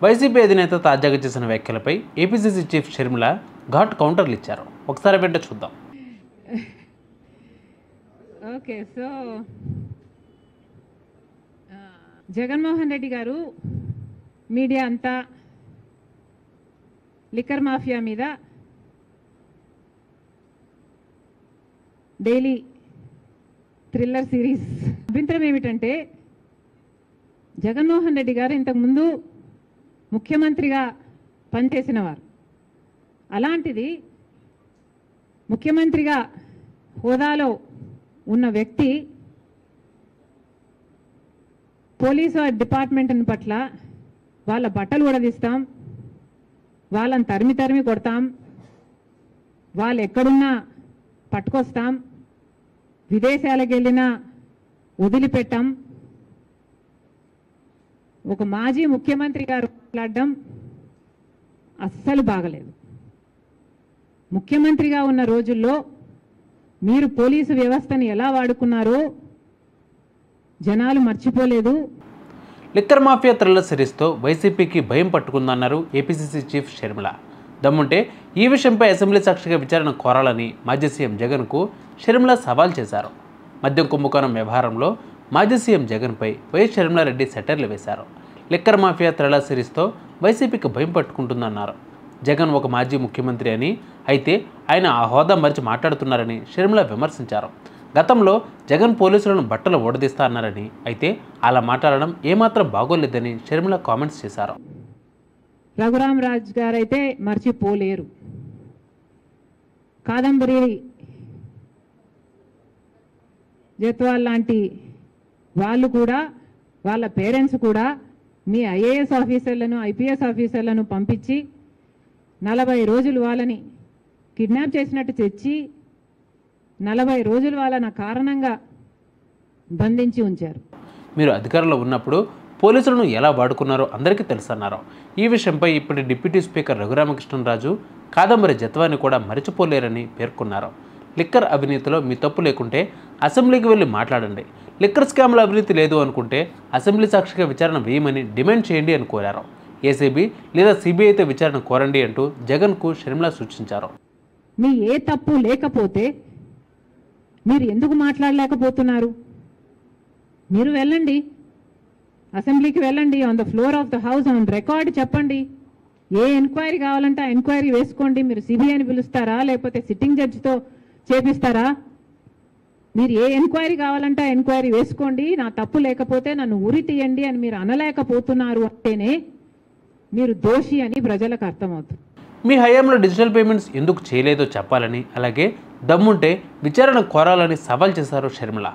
YCP అధినేత తాజాగా చేసిన వ్యాఖ్యలపై ఏపీసీసీ చీఫ్ షర్మిల ఘాట్ కౌంటర్లు ఇచ్చారు. ఒకసారి వెంట చూద్దాం. ఓకే, సో జగన్మోహన్ రెడ్డి గారు మీడియా అంతా లిక్కర్ మాఫియా మీద డైలీ థ్రిల్లర్ సిరీస్. అభ్యంతరం ఏమిటంటే జగన్మోహన్ రెడ్డి గారు ఇంతకుముందు ముఖ్యమంత్రిగా పనిచేసిన వారు. అలాంటిది ముఖ్యమంత్రిగా హోదాలో ఉన్న వ్యక్తి పోలీసు డిపార్ట్మెంట్ పట్ల వాళ్ళ బట్టలు ఉడదీస్తాం, వాళ్ళని తరిమి తరిమి కొడతాం, వాళ్ళు ఎక్కడున్నా పట్టుకొస్తాం, విదేశాలకు వెళ్ళినా వదిలిపెట్టాం, ఒక మాజీ ముఖ్యమంత్రి గారు మాట్లాడడం అస్సలు బాగలేదు. ముఖ్యమంత్రిగా ఉన్న రోజుల్లో మీరు పోలీసు వ్యవస్థని ఎలా వాడుకున్నారో జనాలు మర్చిపోలేదు. లిక్కర్ మాఫియా థ్రిల్లర్ సిరీస్తో వైసీపీకి భయం పట్టుకుందన్నారు ఏపీసీసీ చీఫ్ షర్మిల. దమ్ముంటే ఈ విషయంపై అసెంబ్లీ సాక్షిగా విచారణ కోరాలని మాజీ సీఎం జగన్కు షర్మిల సవాల్ చేశారు. మద్యం కుంభకోణం వ్యవహారంలో మాజీ సీఎం జగన్పై వైఎస్ షర్మిలారెడ్డి సెటర్లు వేశారు. లిక్కర్ మాఫియా థ్రిల్లర్ సిరీస్తో వైసీపీకి భయం పట్టుకుంటుందన్నారు. జగన్ ఒక మాజీ ముఖ్యమంత్రి అని, అయితే ఆయన ఆ హోదా మరిచి మాట్లాడుతున్నారని షర్మిల విమర్శించారు. గతంలో జగన్ పోలీసులను బట్టలు ఓడదీస్తా అన్నారని, అయితే అలా మాట్లాడడం ఏమాత్రం బాగోలేదని షర్మిల కామెంట్స్ చేశారు. రఘురామరాజు గారైతే మర్చిపోలేరు. కాదంబరి జత్వాల్ లాంటి వాళ్ళు కూడా, వాళ్ళ పేరెంట్స్ కూడా మీ ఐఏఎస్ ఆఫీసర్లను ఐపీఎస్ ఆఫీసర్లను పంపించి 40 రోజులు వాళ్ళని కిడ్నాప్ చేసినట్టు తెచ్చి 40 రోజులు వాళ్ళని కారణంగా బంధించి ఉంచారు. మీరు అధికారంలో ఉన్నప్పుడు పోలీసులను ఎలా వాడుకున్నారో అందరికీ తెలుసన్నారు. ఈ విషయంపై ఇప్పటి డిప్యూటీ స్పీకర్ రఘురామకృష్ణరాజు కాదంబరి జత్వాన్ని కూడా మరిచిపోలేరని పేర్కొన్నారు. లిక్కర్ అవినీతిలో మీ తప్పు లేకుంటే అసెంబ్లీకి వెళ్ళి మాట్లాడండి, లిక్కర్ స్కామ్ల అవినీతి లేదు అనుకుంటే అసెంబ్లీ సాక్షిగా విచారణ వేయమని డిమాండ్ చేయండి అని కోరారు. ఏసీబీ లేదా సిబిఐతో విచారణ కోరండి అంటూ జగన్కు షర్మిల సూచించారు. మీ ఏ తప్పు లేకపోతే మీరు ఎందుకు మాట్లాడలేకపోతున్నారు? మీరు వెళ్ళండి, అసెంబ్లీకి వెళ్ళండి, on the floor of the house on record చెప్పండి. ఏ ఎంక్వైరీ కావాలంటే ఆ ఎంక్వైరీ వేసుకోండి. మీరు సిబిఐని పిలుస్తారా లేకపోతే సిట్టింగ్ జడ్జితో చేపిస్తారా? మీరు ఏ ఎంక్వైరీ కావాలంటే ఆ ఎంక్వైరీ వేసుకోండి. నా తప్పు లేకపోతే నన్ను ఉరి తీయండి అని మీరు అనలేకపోతున్నారు అంటేనే మీరు దోషి అని ప్రజలకు అర్థమవుతుంది. మీ హయాంలో డిజిటల్ పేమెంట్స్ ఎందుకు చేయలేదో చెప్పాలని, అలాగే దమ్ముంటే విచారణ కోరాలని సవాల్ చేశారు షర్మిల.